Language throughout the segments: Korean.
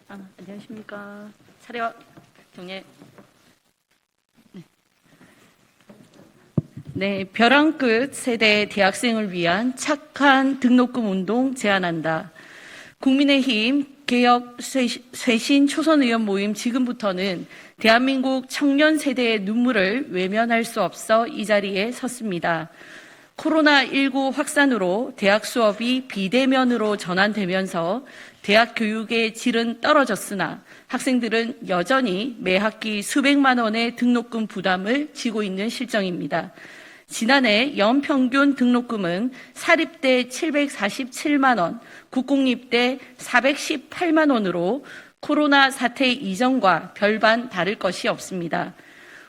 안녕하십니까. 차례와 경례. 네, 벼랑 끝 세대 대학생을 위한 착한 등록금 운동 제안한다. 국민의힘 개혁 쇄신 초선 의원 모임 지금부터는 대한민국 청년 세대의 눈물을 외면할 수 없어 이 자리에 섰습니다. 코로나19 확산으로 대학 수업이 비대면으로 전환되면서 대학 교육의 질은 떨어졌으나 학생들은 여전히 매 학기 수백만 원의 등록금 부담을 지고 있는 실정입니다. 지난해 연평균 등록금은 사립대 747만 원, 국공립대 418만 원으로 코로나 사태 이전과 별반 다를 것이 없습니다.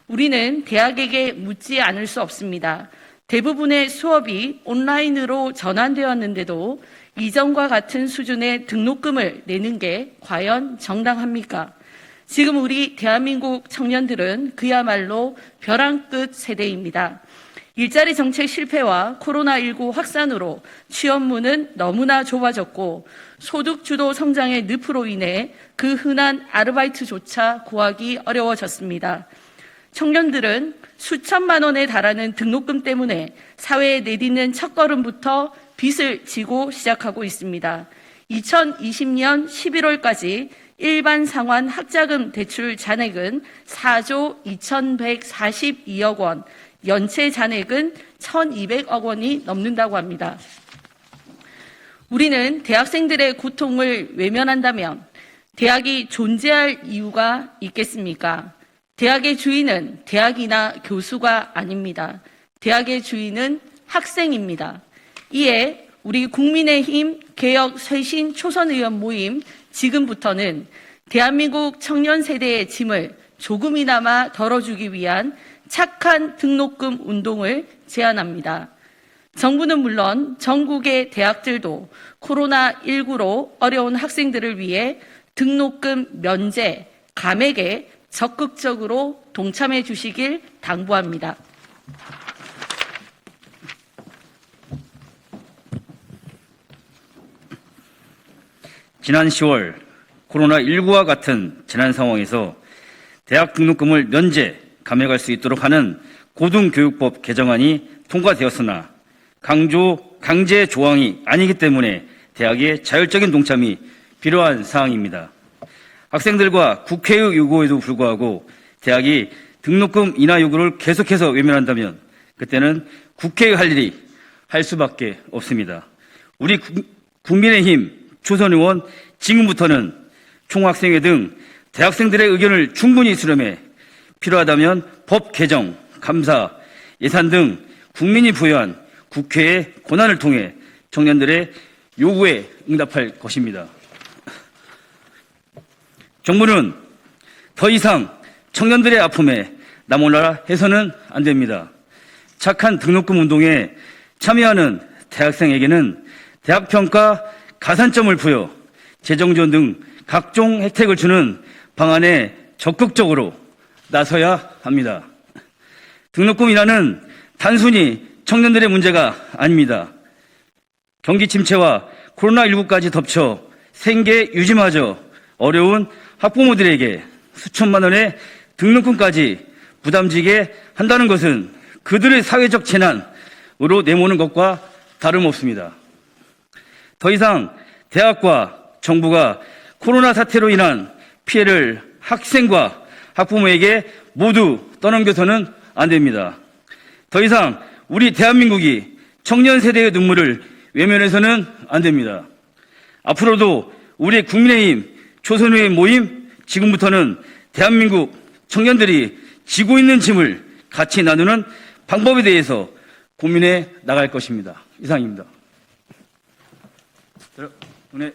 우리는 대학에게 묻지 않을 수 없습니다. 대부분의 수업이 온라인으로 전환되었는데도 이전과 같은 수준의 등록금을 내는 게 과연 정당합니까? 지금 우리 대한민국 청년들은 그야말로 벼랑 끝 세대입니다. 일자리 정책 실패와 코로나19 확산으로 취업문은 너무나 좁아졌고 소득 주도 성장의 늪으로 인해 그 흔한 아르바이트조차 구하기 어려워졌습니다. 청년들은 수천만 원에 달하는 등록금 때문에 사회에 내딛는 첫걸음부터 빚을 지고 시작하고 있습니다. 2020년 11월까지 일반 상환 학자금 대출 잔액은 4조 2142억 원, 연체 잔액은 1200억 원이 넘는다고 합니다. 우리는 대학생들의 고통을 외면한다면 대학이 존재할 이유가 있겠습니까? 대학의 주인은 대학이나 교수가 아닙니다. 대학의 주인은 학생입니다. 이에 우리 국민의힘 개혁 쇄신 초선 의원 모임 지금부터는 대한민국 청년 세대의 짐을 조금이나마 덜어주기 위한 착한 등록금 운동을 제안합니다. 정부는 물론 전국의 대학들도 코로나19로 어려운 학생들을 위해 등록금 면제, 감액에 적극적으로 동참해 주시길 당부합니다. 지난 10월 코로나19와 같은 재난 상황에서 대학 등록금을 면제, 감액할 수 있도록 하는 고등교육법 개정안이 통과되었으나 강제 조항이 아니기 때문에 대학의 자율적인 동참이 필요한 사항입니다. 학생들과 국회의 요구에도 불구하고 대학이 등록금 인하 요구를 계속해서 외면한다면 그때는 국회의 할 일이 할 수밖에 없습니다. 우리 국민의힘 초선 의원 지금부터는 총학생회 등 대학생들의 의견을 충분히 수렴해 필요하다면 법 개정, 감사, 예산 등 국민이 부여한 국회의 권한을 통해 청년들의 요구에 응답할 것입니다. 정부는 더 이상 청년들의 아픔에 나몰라라 해서는 안 됩니다. 착한 등록금 운동에 참여하는 대학생에게는 대학평가 가산점을 부여 재정지원 등 각종 혜택을 주는 방안에 적극적으로 나서야 합니다. 등록금 인하는 단순히 청년들의 문제가 아닙니다. 경기 침체와 코로나19까지 덮쳐 생계 유지마저 어려운 학부모들에게 수천만 원의 등록금까지 부담지게 한다는 것은 그들의 사회적 재난으로 내모는 것과 다름없습니다. 더 이상 대학과 정부가 코로나 사태로 인한 피해를 학생과 학부모에게 모두 떠넘겨서는 안 됩니다. 더 이상 우리 대한민국이 청년 세대의 눈물을 외면해서는 안 됩니다. 앞으로도 우리 국민의힘 초선의회 모임 지금부터는 대한민국 청년들이 지고 있는 짐을 같이 나누는 방법에 대해서 고민해 나갈 것입니다. 이상입니다. 네.